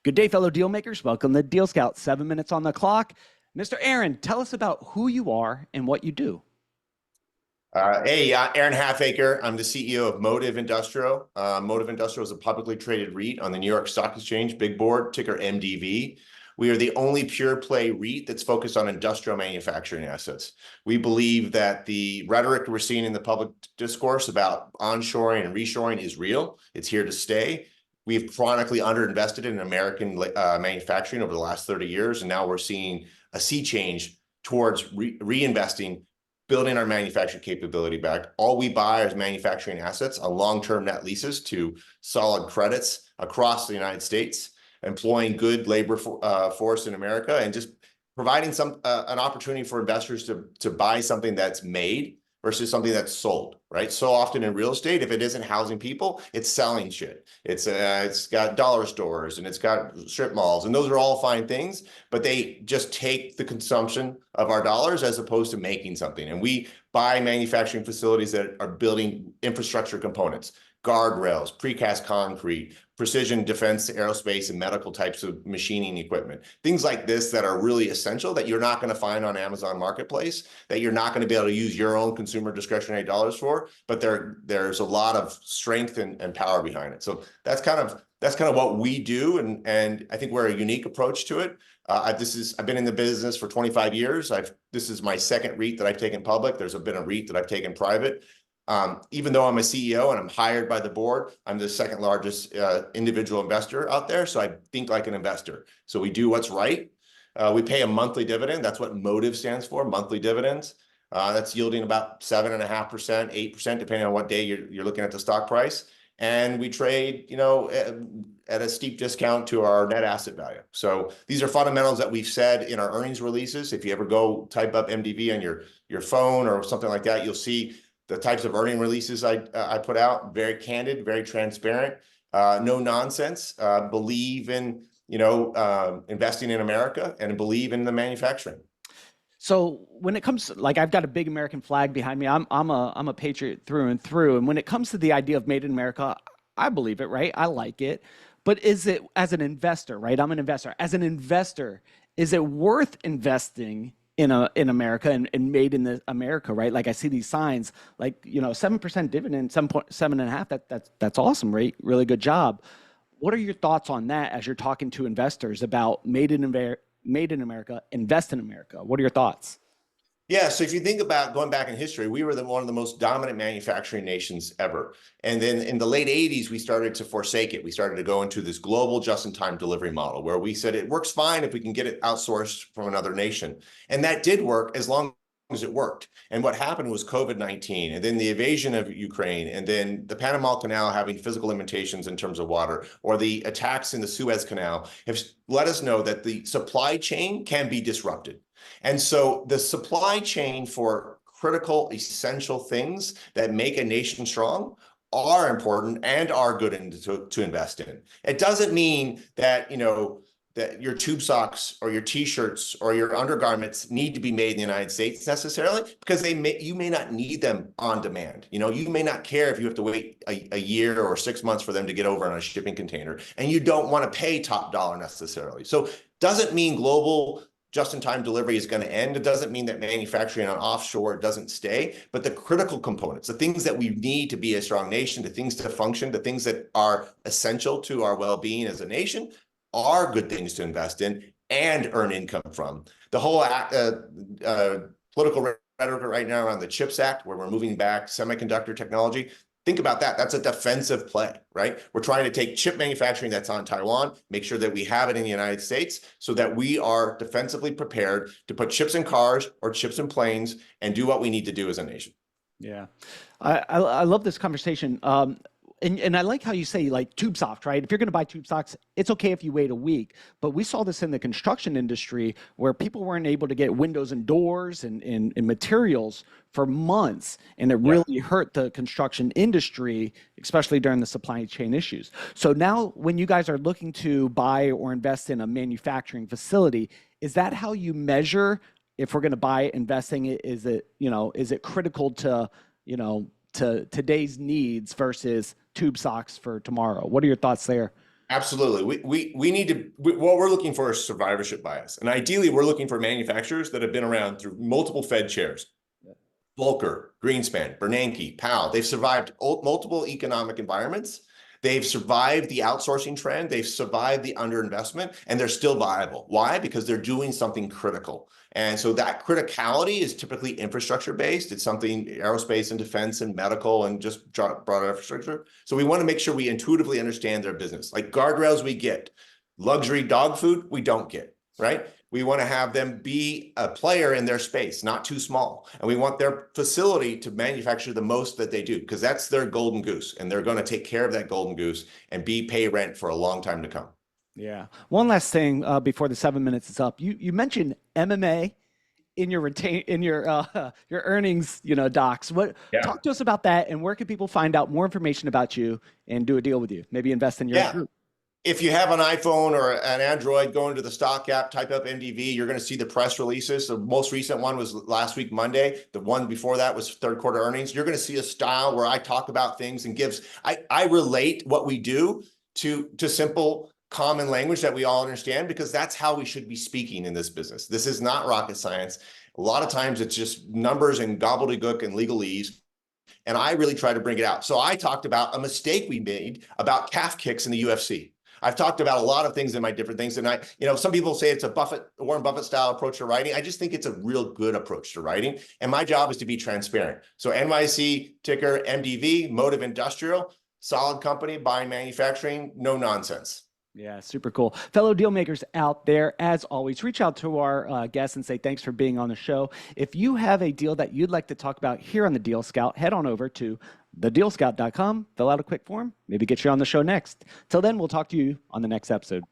Good day, fellow deal makers. Welcome to Deal Scout. 7 minutes on the clock. Mr. Aaron, tell us about who you are and what you do. Aaron Halfacre. I'm the CEO of Modiv Industrial. Modiv Industrial is a publicly traded REIT on the New York Stock Exchange, big board, ticker MDV. We are the only pure play REIT that's focused on industrial manufacturing assets. We believe that the rhetoric we're seeing in the public discourse about onshoring and reshoring is real. It's here to stay. We've chronically underinvested in American manufacturing over the last 30 years, and now we're seeing a sea change towards reinvesting, building our manufacturing capability back. All we buy is manufacturing assets on long-term net leases to solid credits across the United States, employing good labor force in America, and just providing an opportunity for investors to buy something that's made versus something that's sold, right? So often in real estate, if it isn't housing people, it's selling shit. It's got dollar stores and it's got strip malls, and those are all fine things, but they just take the consumption of our dollars as opposed to making something. And we buy manufacturing facilities that are building infrastructure components, guardrails, precast concrete, precision defense, aerospace, and medical types of machining equipment. Things like this that are really essential that you're not going to find on Amazon Marketplace, that you're not going to be able to use your own consumer discretionary dollars for, but there's a lot of strength and power behind it. So that's kind of what we do, and I think we're a unique approach to it. I've been in the business for 25 years. This is my second REIT that I've taken public. There's been a REIT that I've taken private. Even though I'm a CEO and I'm hired by the board, I'm the second largest individual investor out there. So I think like an investor. So we do what's right. We pay a monthly dividend. That's what Modiv stands for, monthly dividends. That's yielding about 7.5%, 8%, depending on what day you're looking at the stock price. And we trade, at a steep discount to our net asset value. So these are fundamentals that we've said in our earnings releases. If you ever go type up MDV on your phone or something like that, you'll see the types of earning releases I put out. Very candid, very transparent, no nonsense. Believe in investing in America and believe in the manufacturing. So when it comes to, like, I've got a big American flag behind me. I'm a patriot through and through. And when it comes to the idea of made in America, I believe it, right? I like it. But is it, as an investor, right? I'm an investor. As an investor, is it worth investing in America and made in America, right? Like I see these signs, like 7% dividend, 7.5. That's awesome, right? Really good job. What are your thoughts on that as you're talking to investors about made in America, invest in America? What are your thoughts? Yeah, so if you think about going back in history, we were one of the most dominant manufacturing nations ever. And then in the late 80s, we started to forsake it. We started to go into this global just-in-time delivery model where we said it works fine if we can get it outsourced from another nation. And that did work as long as it worked. And what happened was COVID-19, and then the invasion of Ukraine, and then the Panama Canal having physical limitations in terms of water, or the attacks in the Suez Canal have let us know that the supply chain can be disrupted. And so the supply chain for critical, essential things that make a nation strong are important and are good to invest in. It doesn't mean that, that your tube socks or your t-shirts or your undergarments need to be made in the United States necessarily, because you may not need them on demand. You may not care if you have to wait a year or 6 months for them to get over on a shipping container, and you don't want to pay top dollar necessarily. So doesn't mean global just-in-time delivery is going to end. It doesn't mean that manufacturing on offshore doesn't stay, but the critical components, the things that we need to be a strong nation, the things to function, the things that are essential to our well-being as a nation, are good things to invest in and earn income from. The whole political rhetoric right now around the CHIPS Act, where we're moving back semiconductor technology, think about that. That's a defensive play, right? We're trying to take chip manufacturing that's on Taiwan, make sure that we have it in the United States so that we are defensively prepared to put chips in cars or chips in planes and do what we need to do as a nation. Yeah, I love this conversation. And I like how you say, like, tube socks, right? If you're going to buy tube socks, it's okay if you wait a week. But we saw this in the construction industry where people weren't able to get windows and doors and materials for months. And it really hurt the construction industry, especially during the supply chain issues. So now when you guys are looking to buy or invest in a manufacturing facility, is that how you measure if we're going to buy investing? Is it critical to, to today's needs versus tube socks for tomorrow. What are your thoughts there? Absolutely. We need to, what we're looking for is survivorship bias. And ideally, we're looking for manufacturers that have been around through multiple Fed chairs. Volcker, Greenspan, Bernanke, Powell, they've survived multiple economic environments. They've survived the outsourcing trend. They've survived the underinvestment, and they're still viable. Why? Because they're doing something critical. And so that criticality is typically infrastructure based. It's something aerospace and defense and medical and just broader infrastructure. So we want to make sure we intuitively understand their business. Like guardrails we get, luxury dog food we don't get, right? We want to have them be a player in their space, not too small. And we want their facility to manufacture the most that they do, because that's their golden goose. And they're going to take care of that golden goose and pay rent for a long time to come. Yeah. One last thing before the 7 minutes is up. You mentioned MMA in your your earnings, docs. Talk to us about that, and where can people find out more information about you and do a deal with you? Maybe invest in your group. If you have an iPhone or an Android, go into the stock app, type up MDV, you're going to see the press releases. The most recent one was last week, Monday. The one before that was third quarter earnings. You're going to see a style where I talk about things and I relate what we do to simple common language that we all understand, because that's how we should be speaking in this business. This is not rocket science. A lot of times it's just numbers and gobbledygook and legalese. And I really try to bring it out. So I talked about a mistake we made about calf kicks in the UFC. I've talked about a lot of things in my different things. And some people say it's a Warren Buffett style approach to writing. I just think it's a real good approach to writing. And my job is to be transparent. So NYC ticker MDV, Modiv Industrial, solid company, buying manufacturing, no nonsense. Yeah, super cool. Fellow deal makers out there, as always, reach out to our guests and say thanks for being on the show. If you have a deal that you'd like to talk about here on the Deal Scout, head on over to thedealscout.com, fill out a quick form, maybe get you on the show next. Till then, we'll talk to you on the next episode.